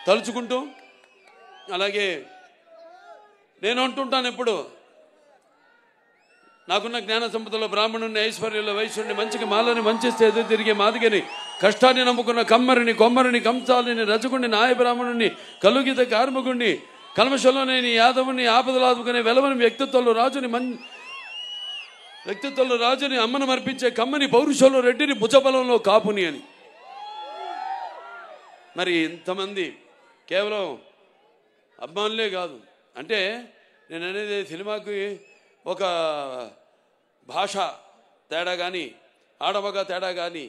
తలుచుకుంటూ, అలాగే నేను అంటుంటాను ఎప్పుడు, నాకున్న జ్ఞాన సంపదలో బ్రాహ్మణుని, ఐశ్వర్యంలో వైశ్యుడిని, మంచికి మాలని, మంచి ఎదురు తిరిగే మాదిగని, కష్టాన్ని నమ్ముకున్న కమ్మరిని, కొమ్మరిని, కంసాలిని, రజకుడిని, నాయ బ్రాహ్మణుని, కలుగిత కార్మికుడిని, కల్మషంలోనేని యాదవుని, ఆపదలాదుకునే వెలవని వ్యక్తిత్వంలో రాజుని, అమ్మను మర్పించే కమ్మని, పౌరుషంలో రెడ్డిని, భుజబలంలో కాపుని అని. మరి ఇంతమంది కేవలం అభిమానులే కాదు. అంటే నేను అనేది సినిమాకి ఒక భాష తేడా కానీ, ఆడమగ తేడా కానీ,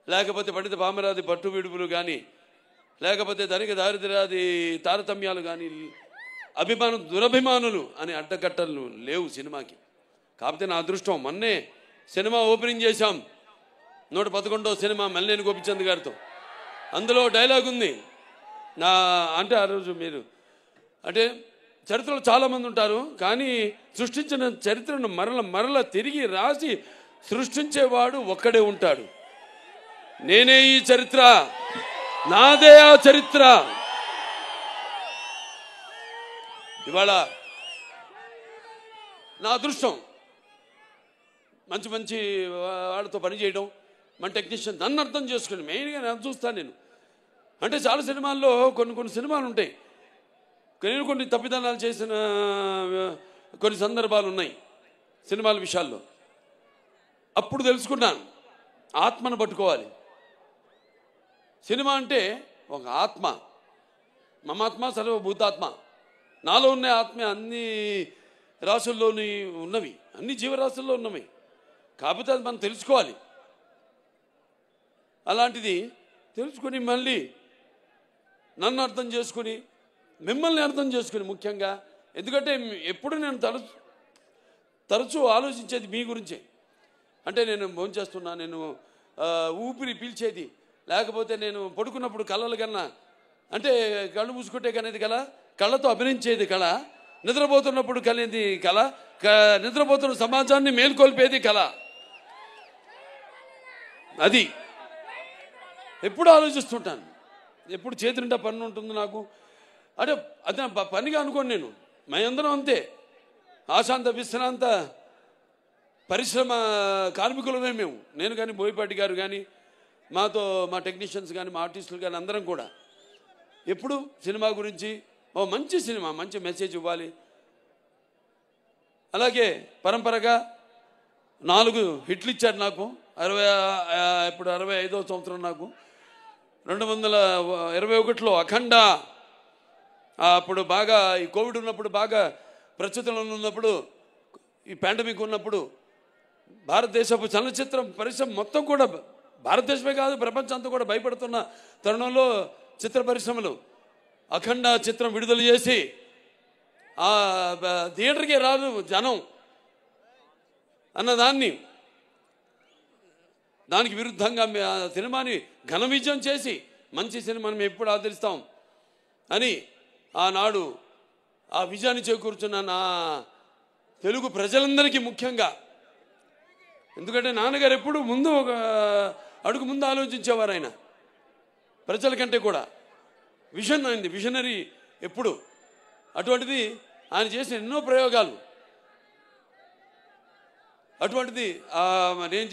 లేకపోతే పండిత పామరాది పట్టు విడుపులు కానీ, లేకపోతే ధనిక దారిద్ర్యాది తారతమ్యాలు కానీ, దురభిమానులు అని అడ్డకట్టలు లేవు సినిమాకి. కాకపోతే నా అదృష్టం, మొన్నే సినిమా ఓపెనింగ్ చేశాం, 111వ సినిమా మల్లేని గోపిచంద్ గారితో. అందులో డైలాగ్ ఉంది అంటే ఆ రోజు మీరు అంటే చరిత్రలో చాలామంది ఉంటారు, కానీ సృష్టించిన చరిత్రను మరల తిరిగి రాసి సృష్టించేవాడు ఒక్కడే ఉంటాడు. నేనే ఈ చరిత్ర, నాదే ఆ చరిత్ర. ఇవాళ నా అదృష్టం మంచి వాళ్ళతో పనిచేయడం, మన టెక్నీషియన్ నన్ను అర్థం చేసుకుని మెయిన్గా నేను చూస్తాను. నేను అంటే చాలా సినిమాల్లో కొన్ని సినిమాలు ఉంటాయి, నేను కొన్ని తప్పిదనాలు చేసిన కొన్ని సందర్భాలు ఉన్నాయి సినిమాల విషయాల్లో. అప్పుడు తెలుసుకున్నాను, ఆత్మను పట్టుకోవాలి. సినిమా అంటే ఒక ఆత్మ, మమాత్మ సర్వభూతాత్మ. నాలో ఉన్న ఆత్మ అన్ని రాసుల్లోని ఉన్నవి, అన్ని జీవరాశుల్లో ఉన్నవి. కాకపోతే అది మనం తెలుసుకోవాలి. అలాంటిది తెలుసుకుని మళ్ళీ నన్ను అర్థం చేసుకుని, మిమ్మల్ని అర్థం చేసుకుని ముఖ్యంగా, ఎందుకంటే ఎప్పుడు నేను తరచూ ఆలోచించేది మీ గురించే. అంటే నేను భోంచేస్తున్నా, నేను ఊపిరి పీల్చేది, లేకపోతే నేను పడుకున్నప్పుడు కళలు కన్నా, అంటే కళ్ళు మూసుకుంటే కనేది కళ, కళ్ళతో అభినయించేది కళ, నిద్రపోతున్నప్పుడు కనేది కళ, నిద్రపోతున్న సమాజాన్ని మేల్కొల్పేది కళ. అది ఎప్పుడు ఆలోచిస్తుంటాను, ఎప్పుడు చేతి నిండా పని ఉంటుంది నాకు. అంటే అదే పనిగా అనుకోండి, నేను మేమందరం అంతే, ఆశాంత విశ్రాంత పరిశ్రమ కార్మికులమే మేము. నేను కానీ, బోయపాటి గారు కానీ, మాతో మా టెక్నీషియన్స్ కానీ, మా ఆర్టిస్టులు కానీ, అందరం కూడా ఎప్పుడు సినిమా గురించి, మంచి సినిమా, మంచి మెసేజ్ ఇవ్వాలి. అలాగే పరంపరగా 4 హిట్లు ఇచ్చారు నాకు. ఇప్పుడు 65వ సంవత్సరం నాకు. 2021లో అఖండ, అప్పుడు బాగా ఈ కోవిడ్ ఉన్నప్పుడు, బాగా ప్రస్తుతంలో ఉన్నప్పుడు, ఈ పాండమిక్ ఉన్నప్పుడు, భారతదేశపు చలనచిత్ర పరిశ్రమ మొత్తం కూడా, భారతదేశమే కాదు ప్రపంచం అంతా కూడా భయపడుతున్న తరుణంలో చిత్ర పరిశ్రమలు అఖండ చిత్రం విడుదల చేసి థియేటర్కి రాదు జనం అన్నదాన్ని, దానికి విరుద్ధంగా సినిమాని ఘన విజయం చేసి, మంచి సినిమాని మేము ఎప్పుడు ఆదరిస్తాం అని ఆనాడు ఆ విజయాన్ని చేకూర్చున్న నా తెలుగు ప్రజలందరికీ ముఖ్యంగా. ఎందుకంటే నాన్నగారు ఎప్పుడు ముందు ఒక అడుగు ముందు ఆలోచించేవారు. ఆయన ప్రజల కంటే కూడా విజన్ అయింది, విజనరీ ఎప్పుడు. అటువంటిది ఆయన చేసిన ఎన్నో ప్రయోగాలు, అటువంటిది మేము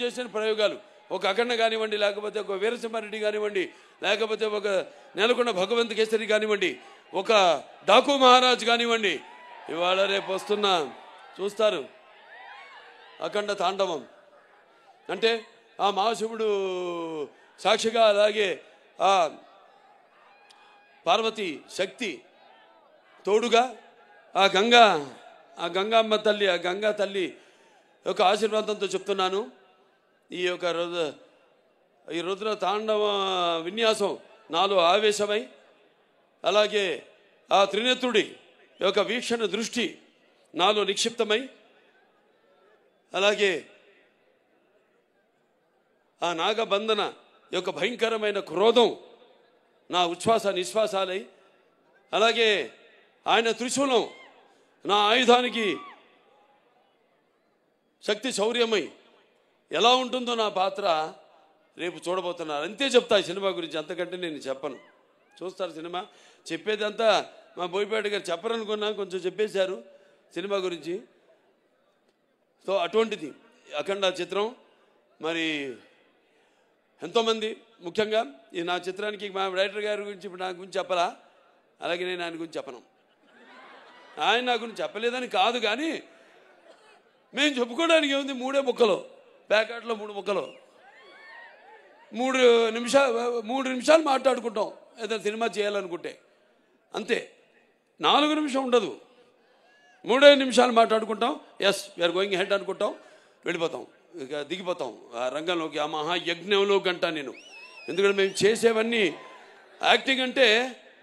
చేసిన ప్రయోగాలు ఒక అఖండ కానివ్వండి, లేకపోతే ఒక వీరసింహారెడ్డి కానివ్వండి, లేకపోతే ఒక నెలకొండ భగవంత్ కేసరి కానివ్వండి, ఒక డాకు మహారాజ్ కానివ్వండి, ఇవాళ రేపు వస్తున్న చూస్తారు అఖండ తాండవం. అంటే ఆ మహాశివుడు సాక్షిగా, అలాగే ఆ పార్వతి శక్తి తోడుగా, ఆ గంగామ్మ తల్లి, ఆ గంగా తల్లి యొక్క ఆశీర్వాదంతో చెప్తున్నాను. ఈ రుద్ర తాండవ విన్యాసం నాలో ఆవేశమై, అలాగే ఆ త్రినేత్రుడి యొక్క వీక్షణ దృష్టి నాలో నిక్షిప్తమై, అలాగే ఆ నాగబంధన యొక్క భయంకరమైన క్రోధం నా ఉచ్ఛ్వాస నిశ్వాసాలై, అలాగే ఆయన త్రిశూలం నా ఆయుధానికి శక్తి శౌర్యమై ఎలా ఉంటుందో నా పాత్ర రేపు చూడబోతున్నారు. అంతే చెప్తా ఈ సినిమా గురించి, అంతకంటే నేను చెప్పను. చూస్తారు సినిమా. చెప్పేదంతా మా బోయపాటి గారు చెప్పరనుకున్నా, కొంచెం చెప్పేశారు సినిమా గురించి. సో అటువంటిది అఖండ చిత్రం. మరి ఎంతోమంది, ముఖ్యంగా ఈ నా చిత్రానికి మా డైరెక్టర్ గారి గురించి ఇప్పుడు నా గురించి చెప్పాలా, అలాగే నేను ఆయన గురించి చెప్పను. ఆయన నా గురించి చెప్పలేదని కాదు, కానీ మేము చెప్పుకోవడానికి ఏముంది, 3 ముక్కలు, ప్యాకెట్లో 3 ముక్కలు, 3 నిమిషాలు మాట్లాడుకుంటాం ఏదైనా సినిమా చేయాలనుకుంటే, అంతే. 4 నిమిషం ఉండదు, 3 నిమిషాలు మాట్లాడుకుంటాం. ఎస్ వీఆర్ గోయింగ్ హెడ్ అనుకుంటాం, వెళ్ళిపోతాం, ఇక దిగిపోతాం ఆ రంగంలోకి, ఆ మహాయజ్ఞంలోకి అంటా నేను. ఎందుకంటే మేము చేసేవన్నీ యాక్టింగ్ అంటే,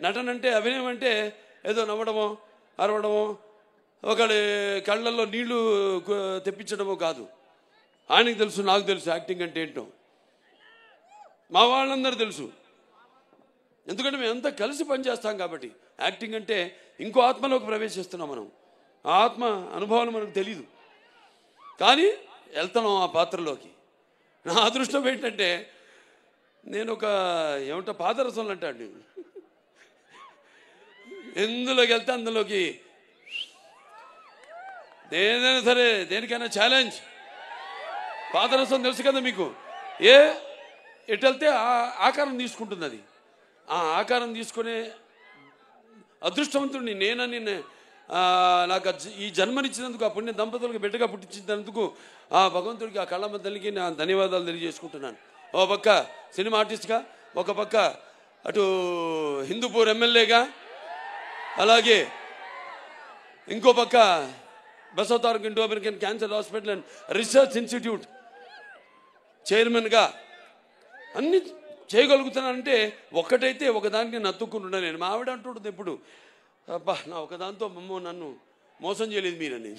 నటన అంటే, అభినయం అంటే ఏదో నవ్వడమో అరవడమో ఒకడి కళ్ళల్లో నీళ్లు తెప్పించడమో కాదు. ఆయనకు తెలుసు, నాకు తెలుసు యాక్టింగ్ అంటే ఏంటో, మా వాళ్ళందరూ తెలుసు. ఎందుకంటే మేము అంతా కలిసి పనిచేస్తాం కాబట్టి. యాక్టింగ్ అంటే ఇంకో ఆత్మలోకి ప్రవేశిస్తున్నాం మనం, ఆ ఆత్మ అనుభవాలు మనకు తెలీదు, కానీ వెళ్తున్నాం ఆ పాత్రలోకి. నా అదృష్టం ఏంటంటే నేను ఒక ఏమంటా పాదరసంలో అంటాడు, ఎందులోకి వెళ్తే అందులోకి, ఏదైనా సరే దేనికైనా ఛాలెంజ్. పాదరసం తెలుసు కదా మీకు, ఎటు వెళ్తే ఆకారం తీసుకుంటుంది అది. ఆ ఆకారం తీసుకునే అదృష్టవంతుడిని నేనని, నాకు ఈ జన్మనిచ్చినందుకు, ఆ పుణ్య దంపతులకు బిడ్డగా పుట్టించినందుకు ఆ భగవంతుడికి, ఆ కళ్ళమ్మ తల్లికి నా ధన్యవాదాలు తెలియజేసుకుంటున్నాను. ఒక పక్క సినిమా ఆర్టిస్ట్గా, ఒక పక్క అటు హిందూపూర్ ఎమ్మెల్యేగా, అలాగే ఇంకో పక్క Basavataraka Indo American cancer hospital and research institute చైర్మన్గా అన్ని చేయగలుగుతున్నానంటే ఒక్కటైతే ఒకదానికి నత్తుకుంటున్నా నేను. మా ఆవిడ అంటుంటుంది ఎప్పుడు, అబ్బా నా ఒకదాంతో నన్ను మోసం చేయలేదు మీరని,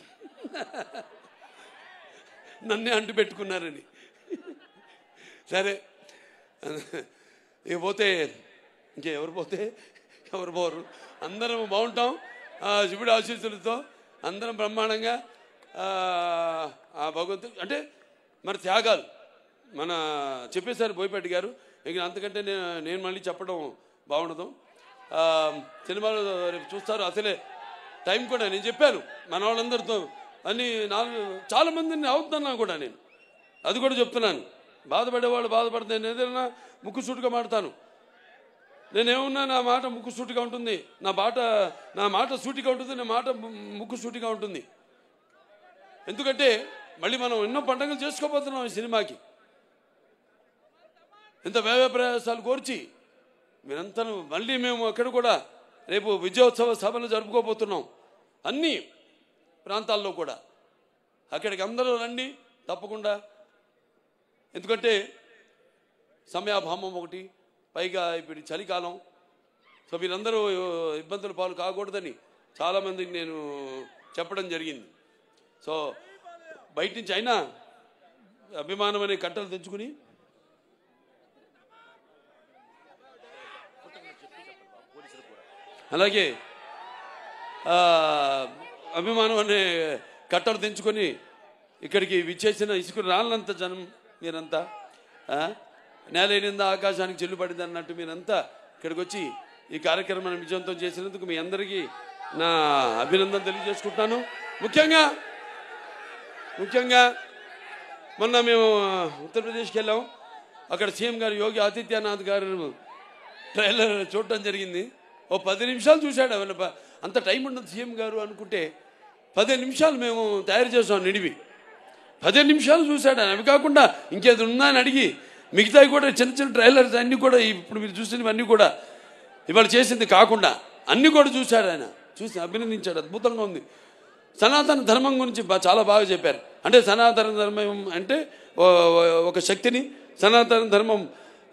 నన్నే అంటు పెట్టుకున్నారని. సరే ఇక పోతే ఇంకెవరు పోతే ఎవరు పోరు, అందరం బాగుంటాం శివుడి ఆశీస్సులతో, అందరం బ్రహ్మాండంగా. ఆ భగవంతుడు అంటే మన త్యాగాలు మన చెప్పేశారు బోయపాటి గారు, ఇక అంతకంటే నేను మళ్ళీ చెప్పడం బాగుండదు. సినిమాలో రేపు చూస్తారు. అసలే టైం కూడా నేను చెప్పాను మన వాళ్ళందరితో, అన్ని చాలామందిని అవుతున్నాను కూడా నేను, అది కూడా చెప్తున్నాను. బాధపడేవాళ్ళు బాధపడితే నేను ఏదైనా ముక్కుసూటిగా మాడతాను. నేనేమన్నా నా మాట ముక్కుసూటిగా ఉంటుంది, నా మాట సూటిగా ఉంటుంది, నా మాట ముక్కుసూటిగా ఉంటుంది. ఎందుకంటే మళ్ళీ మనం ఎన్నో పండుగలు చేసుకోబోతున్నాం ఈ సినిమాకి. ఎంత వ్యయ ప్రయాసాలు కోర్చి మీరంతా మళ్ళీ మేము అక్కడ కూడా రేపు విజయోత్సవ సభలు జరుపుకోబోతున్నాం అన్ని ప్రాంతాల్లో కూడా. అక్కడికి అందరూ రండి తప్పకుండా. ఎందుకంటే సమయాభావం ఒకటి, పైగా ఇప్పుడు చలికాలం. సో మీరందరూ ఇబ్బందుల పాలు కాకూడదని చాలామందికి నేను చెప్పడం జరిగింది. సో బయట నుంచి అయినా అభిమానం అనే కట్టలు తెచ్చుకుని అలాగే అభిమానం అనే కట్టలు తెంచుకొని ఇక్కడికి విచ్చేసిన ఇసుకు రాళ్ళంత జనం మీరంతా, నేలైనందా ఆకాశానికి చెల్లుపడింది అన్నట్టు మీరంతా ఇక్కడికి వచ్చి ఈ కార్యక్రమాన్ని విజయవంతం చేసినందుకు మీ అందరికీ నా అభినందన తెలియజేసుకుంటున్నాను. ముఖ్యంగా మొన్న మేము ఉత్తరప్రదేశ్కి వెళ్ళాం. అక్కడ సీఎం గారు యోగి ఆదిత్యనాథ్ గారు ట్రైలర్ చూడటం జరిగింది. 10 నిమిషాలు చూశాడు. అంత టైం ఉండదు సీఎం గారు అనుకుంటే 15 నిమిషాలు మేము తయారు చేసాం నిడివి. 15 నిమిషాలు చూశాడు. అవి కాకుండా ఇంకేది ఉందా అని అడిగి మిగతావి కూడా చిన్న చిన్న ట్రైలర్స్ అన్నీ కూడా ఇప్పుడు మీరు చూసినవన్నీ కూడా ఇవాళ చేసింది కాకుండా అన్నీ కూడా చూశాడు. ఆయన చూసి అభినందించాడు. అద్భుతంగా ఉంది. సనాతన ధర్మం గురించి చాలా బాగా చెప్పారు. అంటే సనాతన ధర్మం అంటే ఒక శక్తిని, సనాతన ధర్మం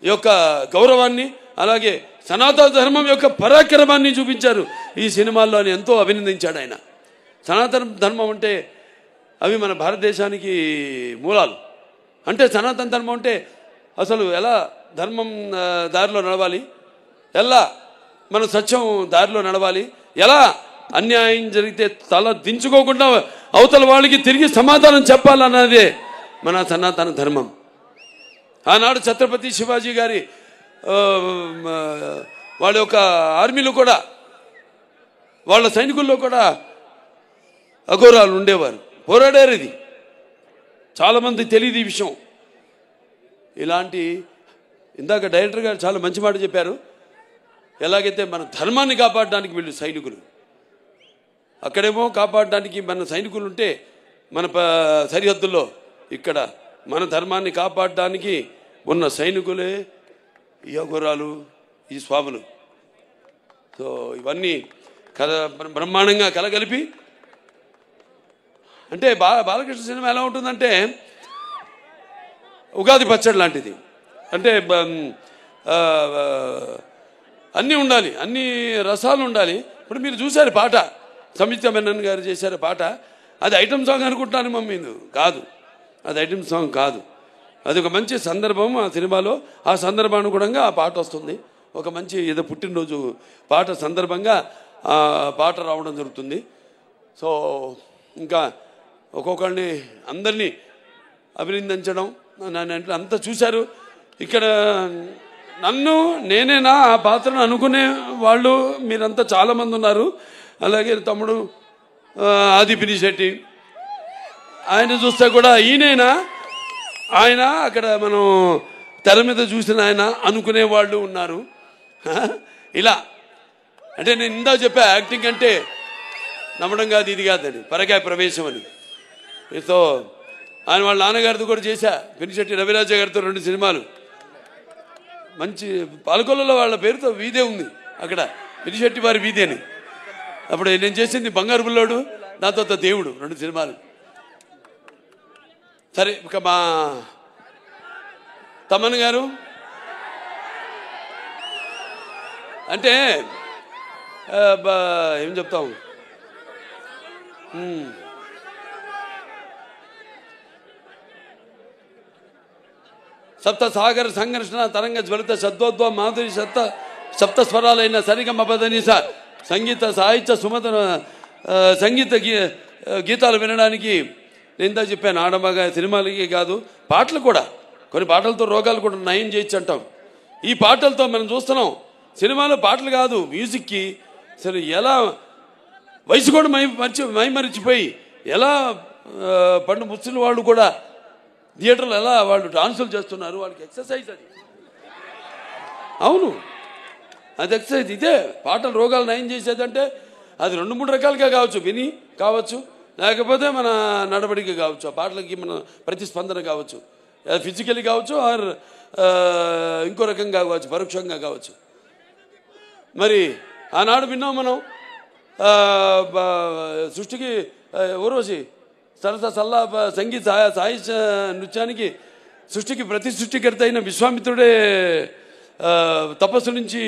యొక్క గౌరవాన్ని, అలాగే సనాతన ధర్మం యొక్క పరాక్రమాన్ని చూపించారు ఈ సినిమాల్లో అని ఎంతో అభినందించాడు ఆయన. సనాతన ధర్మం అంటే అవి మన భారతదేశానికి మూలాలు. అంటే సనాతన ధర్మం అంటే అసలు ఎలా ధర్మం దారిలో నడవాలి, ఎలా మన సత్యం దారిలో నడవాలి, ఎలా అన్యాయం జరిగితే తల దించుకోకుండా అవతల వాళ్ళకి తిరిగి సమాధానం చెప్పాలన్నదే మన సనాతన ధర్మం. ఆనాడు ఛత్రపతి శివాజీ గారి వాళ్ళ యొక్క ఆర్మీలో కూడా వాళ్ళ సైనికుల్లో కూడా అఘోరాలు ఉండేవారు, పోరాడారు. ఇది చాలామంది తెలియదు ఈ విషయం. ఇలాంటి ఇందాక డైరెక్టర్ గారు చాలా మంచి మాట చెప్పారు. ఎలాగైతే మన ధర్మాన్ని కాపాడడానికి వీళ్ళు సైనికులు, అక్కడేమో కాపాడడానికి మన సైనికులు ఉంటే మన సరిహద్దుల్లో, ఇక్కడ మన ధర్మాన్ని కాపాడడానికి ఉన్న సైనికులే ఈ అఘోరాలు, ఈ స్వాములు. సో ఇవన్నీ బ్రహ్మాండంగా కలగలిపి, అంటే బాలకృష్ణ సినిమా ఎలా ఉంటుందంటే ఉగాది పచ్చడి లాంటిది. అంటే అన్నీ ఉండాలి, అన్ని రసాలు ఉండాలి. ఇప్పుడు మీరు చూశారు పాట, సంయుక్త మెనన్ గారు చేశారు పాట. అది ఐటమ్ సాంగ్ అనుకుంటాను మమ్మీ, కాదు, అది ఐటమ్ సాంగ్ కాదు. అది ఒక మంచి సందర్భం ఆ సినిమాలో. ఆ సందర్భానుగుణంగా ఆ పాట వస్తుంది. ఒక మంచి ఏదో పుట్టినరోజు పాట సందర్భంగా ఆ పాట రావడం జరుగుతుంది. సో ఇంకా ఒక్కొక్కరిని అందరినీ అభినందించడం, నన్ను అంతా చూశారు. ఇక్కడ నన్ను నేనేనా ఆ పాత్రను అనుకునే వాళ్ళు మీరంతా చాలామంది ఉన్నారు. అలాగే తమ్ముడు ఆది పినిశెట్టి, ఆయన చూస్తే కూడా ఈయనైనా ఆయన అక్కడ మనం తెర మీద చూసిన ఆయన అనుకునే వాళ్ళు ఉన్నారు. ఇలా అంటే నేను ఇందా చెప్పా, యాక్టింగ్ అంటే నమ్మడం కాదు, ఇది కాదని, పరకాయ ప్రవేశం అని. సో ఆయన వాళ్ళ నాన్నగారితో కూడా చేశా, పినిశెట్టి రవిరాజ గారితో 2 సినిమాలు. మంచి పాలకొల్లలో వాళ్ళ పేరుతో వీధే ఉంది అక్కడ, పినిశెట్టి వారి వీధి అని. అప్పుడు నేను చేసింది బంగారు బుల్లోడు, దాంతో దేవుడు, 2 సినిమాలు. సరే, ఇక మా తమన్ గారు అంటే ఏం చెప్తాం, సప్త సాగర సంఘర్షణ తరంగ జ్వలిత శబ్దోద్వ మాధురి సప్త స్వరాలైన సరిగమ పదనిస సంగీత సాహిత్య సుమత సంగీత గీతాలు వినడానికి నేను ఇందా చెప్పాను. ఆడమగా సినిమాలకి కాదు, పాటలు కూడా, కొన్ని పాటలతో రోగాలు కూడా నయం చేయొచ్చు అంటాం. ఈ పాటలతో మనం చూస్తున్నాం. సినిమాలో పాటలు కాదు, మ్యూజిక్కి అసలు ఎలా వయసు కూడా మైమరిచిపోయి ఎలా పండు ముస్లిం వాళ్ళు కూడా థియేటర్లో ఎలా వాళ్ళు డాన్సులు చేస్తున్నారు. వాళ్ళకి ఎక్సర్సైజ్ అది. అవును, అది ఎక్సర్సైజ్. ఇదే పాటలు రోగాలు నయం చేసేదంటే అది 2-3 రకాలుగా కావచ్చు. విని కావచ్చు, లేకపోతే మన నడవడిక కావచ్చు, ఆ పాటలకి మన ప్రతిస్పందన కావచ్చు, ఫిజికల్లీ కావచ్చు, ఆర్ ఇంకో రకంగా కావచ్చు, పరోక్షంగా కావచ్చు. మరి ఆనాడు విన్నాం మనం, సృష్టికి ఊర్వశి సరస సల్లా సంగీత సాహిత్య నృత్యానికి సృష్టికి ప్రతి సృష్టికర్త అయిన విశ్వామిత్రుడే తపస్సు నుంచి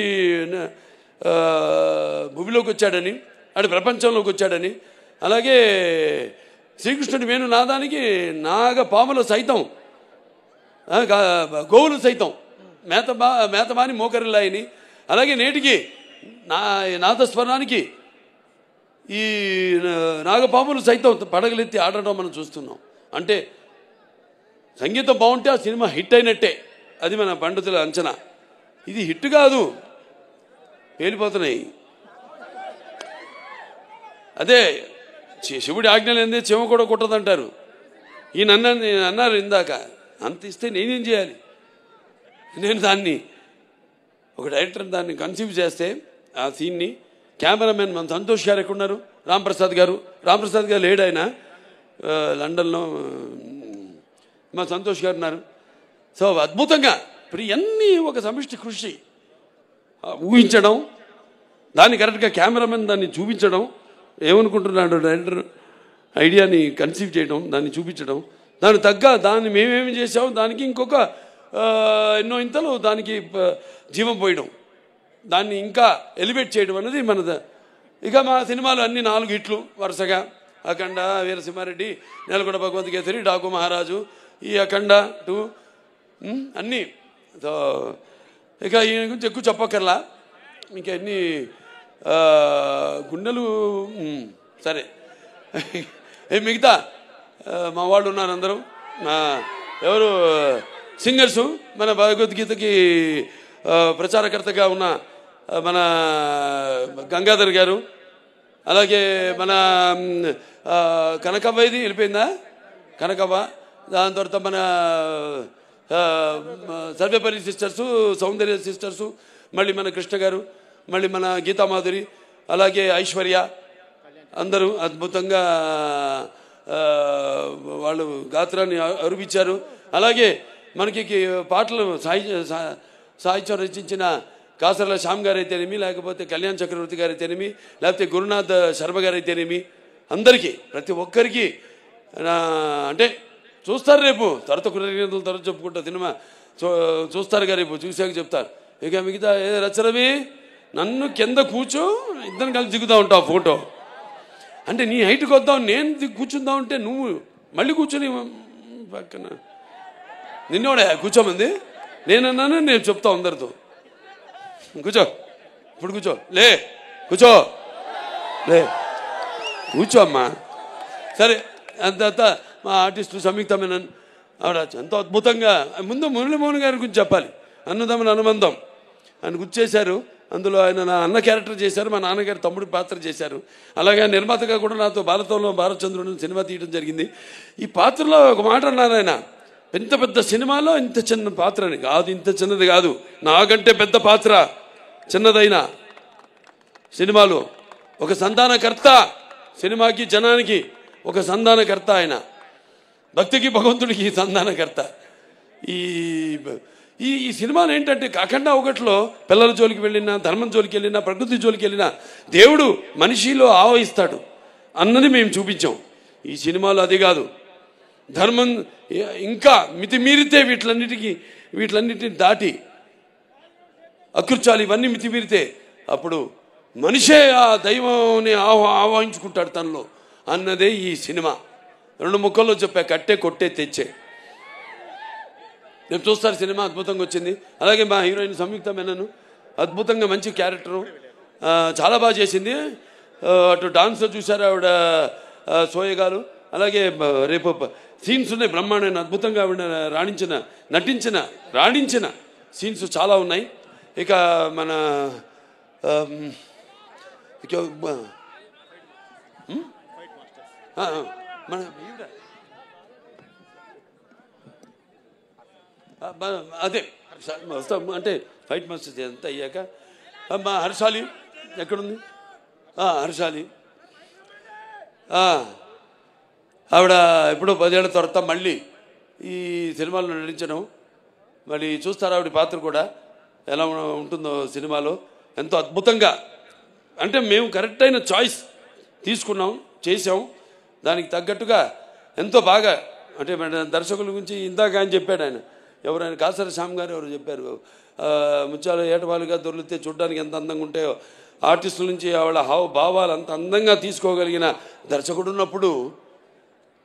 భూమిలోకి వచ్చాడని, అటు ప్రపంచంలోకి వచ్చాడని. అలాగే శ్రీకృష్ణుడి వేణు నాదానికి నాగపాములు సైతం, గోవులు సైతం మేతమాని మోకరిల్లాయని. అలాగే నేటికి నాదస్వరానికి ఈ నాగపాములు సైతం పడగలెత్తి ఆడటం మనం చూస్తున్నాం. అంటే సంగీతం బాగుంటే ఆ సినిమా హిట్ అయినట్టే, అది మన పండితుల అంచనా. ఇది హిట్ కాదు, పేలిపోతున్నాయి. అదే శివుడి ఆజ్ఞలు ఏందే చెమ కూడా కుట్టదంటారు. ఈయన అన్నారు ఇందాక, అంత ఇస్తే నేనేం చేయాలి? నేను దాన్ని ఒక డైరెక్టర్ దాన్ని కన్సీవ్ చేస్తే ఆ సీన్ని, కెమెరామెన్ మన సంతోష్ గారు ఎక్కడున్నారు, రాంప్రసాద్ గారు లేడు, ఆయన లండన్లో మా సంతోష్ గారు ఉన్నారు. సో అద్భుతంగా ఇప్పుడు ఇవన్నీ ఒక సమిష్టి కృషి, ఊహించడం, దాన్ని కరెక్ట్గా కెమెరామెన్ దాన్ని చూపించడం, ఏమనుకుంటున్నాడు డైరెక్టర్ ఐడియాని కన్సీవ్ చేయడం, దాన్ని చూపించడం, దానికి తగ్గ దాన్ని మేమేమి చేసాం దానికి ఇంకొక ఎన్నో ఇంతలు దానికి జీవం పోయడం, దాన్ని ఇంకా ఎలివేట్ చేయడం అనేది మనది. ఇక మా సినిమాలు అన్ని 4 హిట్లు వరుసగా, అఖండ, వీరసింహారెడ్డి, నేలకొండ భగవంత్ కేసరి, డాకు మహారాజు, ఈ అఖండ 2 అన్నీ. సో ఇక ఈయన గురించి ఎక్కువ చెప్పక్కర్లా, ఇంకా ఎన్ని గుండెలు. సరే, మిగతా మా వాళ్ళు ఉన్నారు అందరూ, ఎవరు సింగర్సు, మన భగవద్గీతకి ప్రచారకర్తగా ఉన్న మన గంగాధర్ గారు, అలాగే మన కనకవ్వ, ఇది వెళ్ళిపోయిందా కనకవ్వ, దాని తర్వాత మన సర్వేపల్లి సిస్టర్సు, సౌందర్య సిస్టర్సు, మళ్ళీ మన కృష్ణ గారు, మళ్ళీ మన గీతామాధురి, అలాగే ఐశ్వర్య, అందరూ అద్భుతంగా వాళ్ళు గాత్రాన్ని అరువిచ్చారు. అలాగే మనకి పాటలు సాహిత్యం రచించిన కాసర్ల శ్యామ్ గారు అయితేనేమి, లేకపోతే కళ్యాణ్ చక్రవర్తి గారు అయితేనేమి, లేకపోతే గురునాథ్ శర్మ గారు అయితేనేమి, అందరికీ ప్రతి ఒక్కరికి అంటే చూస్తారు రేపు తర్వాత కృతజ్ఞతలు తర్వాత చెప్పుకుంటా సినిమా చూస్తారు కదా రేపు, చూసాక చెప్తారు. ఇక మిగతా రచరవి నన్ను కింద కూర్చో, ఇద్దరు కలిసి దిగుతూ ఉంటావు ఫోటో అంటే నీ హైట్కి వద్దాం, నేను కూర్చుందాం అంటే నువ్వు మళ్ళీ కూర్చొని పక్కన నిన్నోడే కూర్చోమంది, నేనన్నాను, నేను చెప్తా అందరితో కూర్చో, ఇప్పుడు కూర్చో, లే కూర్చో, లే కూర్చో అమ్మా. సరే అంత మా ఆర్టిస్టు సంయుక్త మేనన్ ఆవిడ ఎంతో అద్భుతంగా, ముందు మురళీమోహన్ గారి గురించి చెప్పాలి. అన్నదమ్ముల అనుబంధం ఆయన గుర్తు చేశారు. అందులో ఆయన నా అన్న క్యారెక్టర్ చేశారు, మా నాన్నగారు తమ్ముడి పాత్ర చేశారు. అలాగే నిర్మాతగా కూడా నాతో భారతంలో భారతచంద్రుడు సినిమా తీయడం జరిగింది. ఈ పాత్రలో ఒక మాట అన్నారు ఆయన, పెద్ద పెద్ద సినిమాలో ఇంత చిన్న పాత్ర అని కాదు, ఇంత చిన్నది కాదు, నాకంటే పెద్ద పాత్ర చిన్నదైన సినిమాలో ఒక సంధానకర్త, సినిమాకి జనానికి ఒక సంధానకర్త, ఆయన భక్తికి భగవంతుడికి సంధానకర్త. ఈ ఈ సినిమాలు ఏంటంటే అఖండ ఒకటిలో పిల్లల జోలికి వెళ్ళినా, ధర్మం జోలికి వెళ్ళినా, ప్రకృతి జోలికి వెళ్ళినా దేవుడు మనిషిలో ఆవహిస్తాడు అన్నది మేము చూపించాం. ఈ సినిమాలో అది కాదు, ధర్మం ఇంకా మితిమీరితే వీటిలన్నిటిని దాటి అకృత్యాలు ఇవన్నీ మితిమీరితే అప్పుడు మనిషే ఆ దైవాన్ని ఆవాహించుకుంటాడు తనలో అన్నదే ఈ సినిమా. 2 ముక్కల్లో చెప్పా, కట్టే కొట్టే తెచ్చే. రేపు చూస్తారు సినిమా అద్భుతంగా వచ్చింది. అలాగే మా హీరోయిన్ సంయుక్త మేనన్ అద్భుతంగా మంచి క్యారెక్టరు, చాలా బాగా చేసింది. అటు డాన్స్లో చూసారు ఆవిడ సోయగాలు. అలాగే రేపు సీన్స్ ఉన్నాయి బ్రహ్మాండమైన, అద్భుతంగా ఆవిడ రాణించిన సీన్స్ చాలా ఉన్నాయి. ఇక మన మన అదే వస్తాం అంటే ఫైట్ మాస్టర్స్ అంతా అయ్యాక మా హర్షాలి ఎక్కడుంది, హర్షాలి ఆవిడ ఎప్పుడో 10 ఏళ్ల తర్వాత మళ్ళీ ఈ సినిమాలో నటించడం, మళ్ళీ చూస్తారు ఆవిడ పాత్ర కూడా ఎలా ఉంటుందో సినిమాలో. ఎంతో అద్భుతంగా, అంటే మేము కరెక్ట్ అయిన చాయిస్ తీసుకున్నాం, చేసాం, దానికి తగ్గట్టుగా ఎంతో బాగా. అంటే దర్శకుల గురించి ఇందాక ఆయన చెప్పాడు, ఎవరైనా కాసర శ్యామ్ గారు ఎవరు చెప్పారు, ముత్యాలు ఏటవాలుగా దొరికితే చూడడానికి ఎంత అందంగా ఉంటాయో, ఆర్టిస్టుల నుంచి ఆవిడ భావాలు అంత అందంగా తీసుకోగలిగిన దర్శకుడు ఉన్నప్పుడు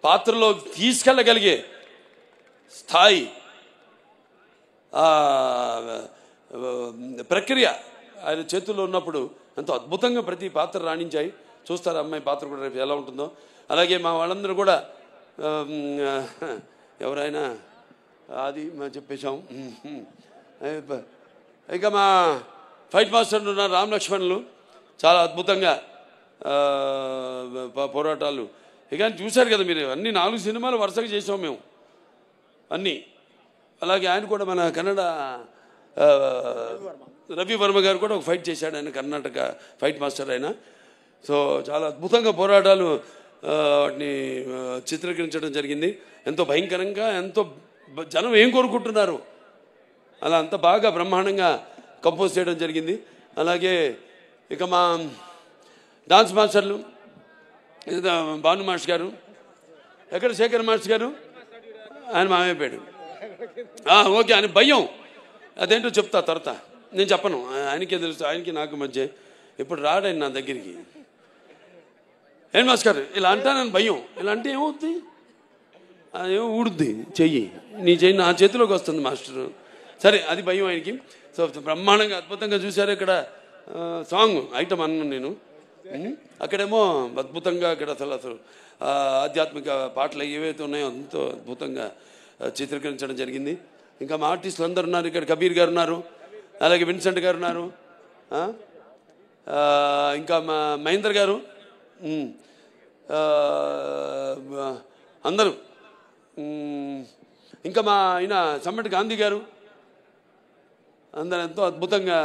పాత్రలో తీసుకెళ్ళగలిగే స్థాయి ప్రక్రియ ఆయన చేతుల్లో ఉన్నప్పుడు ఎంతో అద్భుతంగా ప్రతి పాత్ర రాణించాయి. చూస్తారు అమ్మాయి పాత్ర కూడా రేపు ఎలా ఉంటుందో. అలాగే మా వాళ్ళందరూ కూడా ఎవరైనా అది మేము చెప్పేశాం. ఇక మా ఫైట్ మాస్టర్ ఉన్న రామ్ లక్ష్మణులు చాలా అద్భుతంగా పోరాటాలు. ఇక చూశారు కదా మీరు, అన్ని 4 సినిమాలు వరుసగా చేసాం మేము అన్నీ. అలాగే ఆయన కూడా మన కన్నడ రవి వర్మ గారు కూడా ఒక ఫైట్ చేశాడు, ఆయన కర్ణాటక ఫైట్ మాస్టర్ ఆయన. సో చాలా అద్భుతంగా పోరాటాలు వాటిని చిత్రీకరించడం జరిగింది. ఎంతో భయంకరంగా, ఎంతో జనం ఏం కోరుకుంటున్నారు అలా అంత బాగా బ్రహ్మాండంగా కంపోజ్ చేయడం జరిగింది. అలాగే ఇక మా డాన్స్ మాస్టర్లు భాను మాస్టర్ గారు, ఎక్కడ శేఖర్ మాస్టర్ గారు, ఆయన మామైపోయాడు. ఓకే, ఆయన భయం అదేంటో చెప్తా తర్వాత, నేను చెప్పను, ఆయనకే తెలుసు, ఆయనకి నాకు మధ్య. ఇప్పుడు రాడాయన నా దగ్గరికి, ఏం మాస్టర్ గారు ఇలా అంటానని భయం, ఇలా అంటే ఏమవుతుంది, అదేమో ఊడుద్ది చెయ్యి, నీ చెయ్యి నా చేతిలోకి వస్తుంది మాస్టరు. సరే అది భయం ఆయనకి. సో బ్రహ్మాండంగా అద్భుతంగా చూశారు. ఇక్కడ సాంగ్ ఐటమ్ అన్నాను నేను, అక్కడేమో అద్భుతంగా అక్కడ అసలు ఆధ్యాత్మిక పాటలు ఏవైతే ఉన్నాయో ఎంతో అద్భుతంగా చిత్రీకరించడం జరిగింది. ఇంకా మా ఆర్టిస్టులు అందరు ఉన్నారు. ఇక్కడ కబీర్ గారు ఉన్నారు, అలాగే విన్సెంట్ గారు ఉన్నారు, ఇంకా మా మహేంద్ర గారు, అందరూ, ఇంకా మా ఆయన సమ్మటి గాంధీ గారు, అందరూ ఎంతో అద్భుతంగా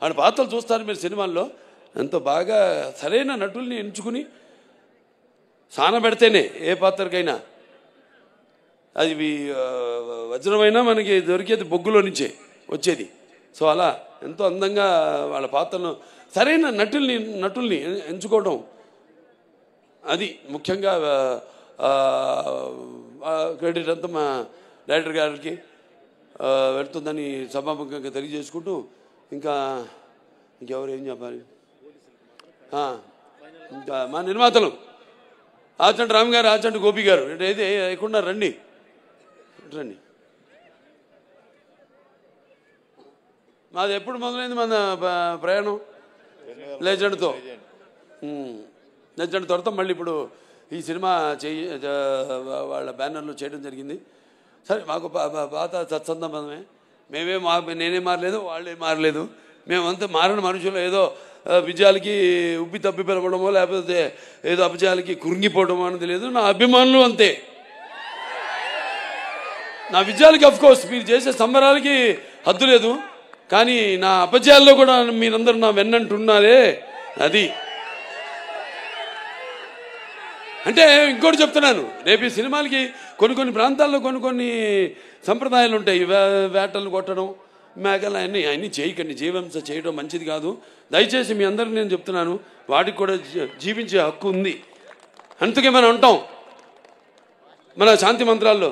ఆడ పాత్రలు చూస్తారు మీరు సినిమాల్లో. ఎంతో బాగా సరైన నటుల్ని ఎంచుకుని సానబెడితేనే ఏ పాత్రకైనా అది వజ్రమైనా మనకి దొరికేది బొగ్గులో నుంచే వచ్చేది. సో అలా ఎంతో అందంగా వాళ్ళ పాత్రను సరైన నటుల్ని ఎంచుకోవడం, అది ముఖ్యంగా క్రెడిట్ అంతా మా డైరెక్టర్ గారికి వెళ్తుందని సభాముఖంగా తెలియజేసుకుంటూ, ఇంకెవరు ఏం చెప్పాలి, ఇంకా మా నిర్మాతలు ఆచంట రామ్ గారు, ఆచంట గోపి గారు, ఏది ఎక్కడున్నారు, రండి. మాది ఎప్పుడు మొదలైంది మన ప్రయాణం? లెజెండ్తో. లెజెండ్ తర్వాత మళ్ళీ ఇప్పుడు ఈ సినిమా వాళ్ళ బ్యానర్లో చేయడం జరిగింది. సరే, మాకు పాత సత్సంబంధమే, నేనే మారలేదు, వాళ్ళే మారలేదు, మేమంతా మారిన మనుషులు. ఏదో విజయాలకి ఉబ్బి తప్పి పిలవడమో లేకపోతే ఏదో అపజయాలకి కురింగిపోవడమో అనేది లేదు. నా అభిమానులు అంతే. నా విజయాలకి అఫ్కోర్స్ మీరు చేసే సంబరాలకి హద్దు లేదు, కానీ నా అపజయాల్లో కూడా మీరందరూ నా వెన్నంటున్నారే, అది. అంటే ఇంకోటి చెప్తున్నాను, రేపు ఈ సినిమాలకి కొన్ని ప్రాంతాల్లో కొన్ని సంప్రదాయాలు ఉంటాయి. వేటలు కొట్టడం, మేకలు అన్నీ చేయకండి. జీవహింస చేయడం మంచిది కాదు. దయచేసి మీ అందరికి నేను చెప్తున్నాను, వాటికి కూడా జీవించే హక్కు ఉంది. అందుకే మనం ఉంటాం మన శాంతి మంత్రాల్లో,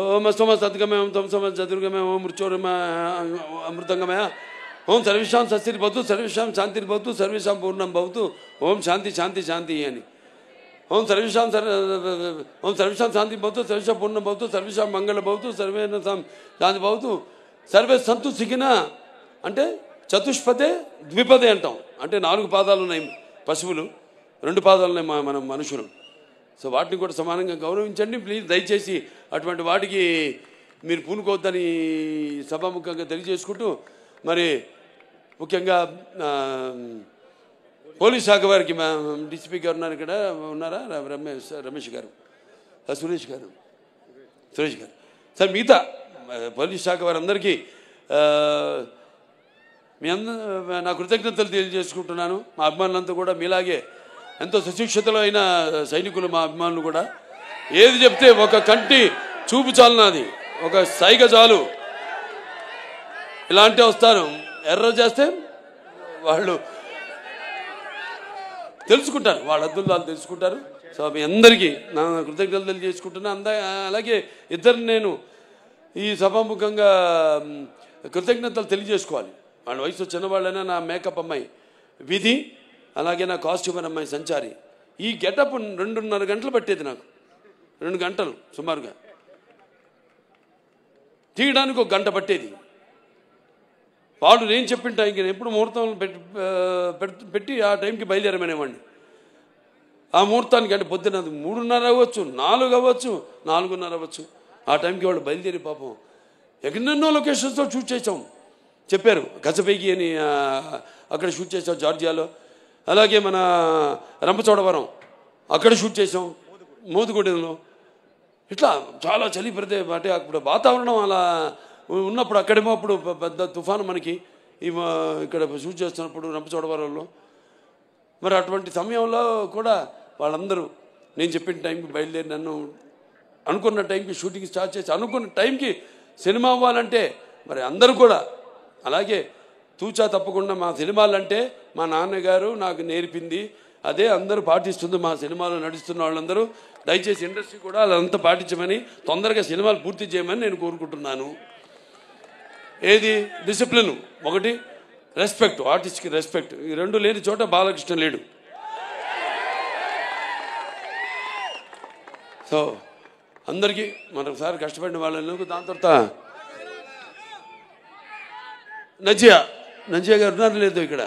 ఓం అస్తమ సద్గమయం తం సమ చతుర్గమయం ఓం మృత్యోర్మ అమృతంగమయ ఓం సర్వేషాం సస్తిర్ భవతు సర్వేషాం శాంతిర్ భవతు సర్వేషాం పూర్ణం భవతు ఓం శాంతి శాంతి శాంతి అని. ఓం సర్వేషాం శాంతి భవతు సర్వేషాం పూర్ణం భవతు సర్వేషాం మంగళ భవతు సర్వేణ శాంతి భవతు సర్వే సంతు సిగిన. అంటే చతుష్పదే ద్విపదే అంటాం. అంటే 4 పాదాలు ఉన్నాయి పశువులు, 2 పాదాలు ఉన్నాయి మనం మనుషులు. సో వాటిని కూడా సమానంగా గౌరవించండి ప్లీజ్. దయచేసి అటువంటి వాటికి మీరు పూనుకోవద్దని సభాముఖంగా తెలియజేసుకుంటూ, మరి ముఖ్యంగా పోలీస్ శాఖ వారికి మా డిసిపి గారు ఉన్నారు, ఇక్కడ ఉన్నారా, రమేష్ గారు, సురేష్ గారు సార్, మిగతా పోలీస్ శాఖ వారందరికీ నా కృతజ్ఞతలు తెలియజేసుకుంటున్నాను. మా అభిమానులంతా కూడా మీలాగే ఎంతో సుశిక్షితులు అయిన సైనికులు మా అభిమానులు కూడా. ఏది చెప్తే ఒక కంటి చూపు చాలు, నాది ఒక సైగ చాలు, ఇలాంటి వస్తారు. ఎర్ర చేస్తే వాళ్ళు తెలుసుకుంటారు, వాళ్ళ అద్భుతాలు తెలుసుకుంటారు. సో మీ అందరికీ నా కృతజ్ఞతలు తెలియజేసుకుంటున్నాను. అలాగే ఇద్దరిని నేను ఈ సభాముఖంగా కృతజ్ఞతలు తెలియజేసుకోవాలి. వాళ్ళ వయసు చిన్నవాళ్ళైనా నా మేకప్ అమ్మాయి విధి, అలాగే నా కాస్ట్యూమర్ అమ్మాయి సంచారి. ఈ గెటప్ 2.5 గంటలు పట్టేది నాకు, 2 గంటలు సుమారుగా. తీయడానికి 1 గంట పట్టేది. వాడు నేను చెప్పిన టైంకి ఎప్పుడు ముహూర్తం పెట్టి ఆ టైంకి బయలుదేరమనేవాడిని. ఆ ముహూర్తానికి అంటే పొద్దున్న 3:30 అవ్వచ్చు, 4 అవ్వచ్చు, 4:30 అవ్వచ్చు. ఆ టైంకి వాళ్ళు బయలుదేరి పాపం ఎన్నెన్నో లొకేషన్స్లో షూట్ చేసాం. చెప్పారు గజపైకి అని, అక్కడ షూట్ చేసాం జార్జియాలో. అలాగే మన రంపచోడవరం అక్కడ షూట్ చేసాం, మోదుగూడెంలో. ఇట్లా చాలా చలి అంటే అప్పుడు వాతావరణం అలా ఉన్నప్పుడు, అక్కడేమో అప్పుడు పెద్ద తుఫాను మనకి ఇక్కడ షూట్ చేస్తున్నప్పుడు రంపచోడవరంలో. మరి అటువంటి సమయంలో కూడా వాళ్ళందరూ నేను చెప్పిన టైంకి బయలుదేరి నన్ను అనుకున్న టైంకి షూటింగ్ స్టార్ట్ చేసి అనుకున్న టైంకి సినిమా అవ్వాలంటే మరి అందరూ కూడా అలాగే తూచా తప్పకుండా మా సినిమాలంటే మా నాన్నగారు నాకు నేర్పింది అదే అందరూ పాటిస్తుంది. మా సినిమాలో నడుస్తున్న వాళ్ళందరూ దయచేసి ఇండస్ట్రీ కూడా అదంతా పాటించమని, తొందరగా సినిమాలు పూర్తి చేయమని నేను కోరుకుంటున్నాను. ఏది డిసిప్లిన్ ఒకటి, రెస్పెక్ట్, ఆర్టిస్ట్కి రెస్పెక్ట్, ఈ 2 లేని చోట బాలకృష్ణ లేడు. సో అందరికీ మరొకసారి కష్టపడిన వాళ్ళకు. దాని తర్వాత నజియా గారు ఉన్నారు లేదు ఇక్కడ,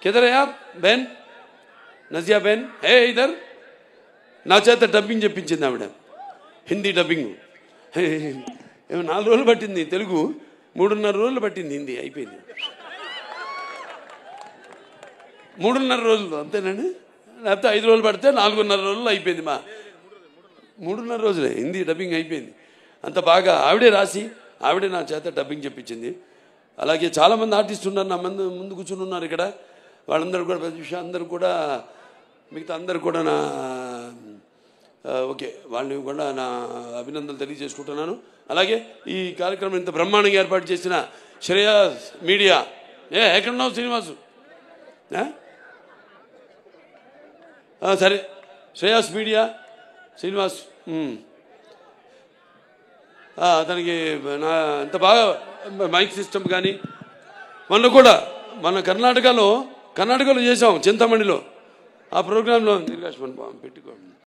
కిదరయా బెన్, నజియా బెన్, హే ఇదర్. నా చేత డబ్బింగ్ చెప్పించింది ఆవిడ, హిందీ డబ్బింగ్. 4 రోజులు పట్టింది తెలుగు, 3.5 రోజులు పట్టింది హిందీ, అయిపోయింది. 3.5 రోజులు అంతేనండి, లేకపోతే 5 రోజులు పడితే 4.5 రోజులు అయిపోయింది. 3.5 రోజులే హిందీ డబ్బింగ్ అయిపోయింది. అంత బాగా ఆవిడే రాసి ఆవిడే నా చేత డబ్బింగ్ చెప్పించింది. అలాగే చాలామంది ఆర్టిస్టులు ఉన్నారు నా ముందు కూర్చుని ఉన్నారు ఇక్కడ. వాళ్ళందరూ కూడా ప్రతి విషయం అందరూ కూడా మిగతా అందరూ కూడా నా ఓకే వాళ్ళని కూడా నా అభినందనలు తెలియజేసుకుంటున్నాను. అలాగే ఈ కార్యక్రమం ఇంత బ్రహ్మాండంగా ఏర్పాటు చేసిన శ్రేయాస్ మీడియా, ఎక్కడున్నావు శ్రీనివాసు? సరే, శ్రేయాస్ మీడియా శ్రీనివాస్, అతనికి నా ఎంత బాగా మైక్ సిస్టమ్ కానీ మొన్న కూడా మన కర్ణాటకలో చేసాం చింతమణిలో. ఆ ప్రోగ్రాంలో పెట్టుకోండి.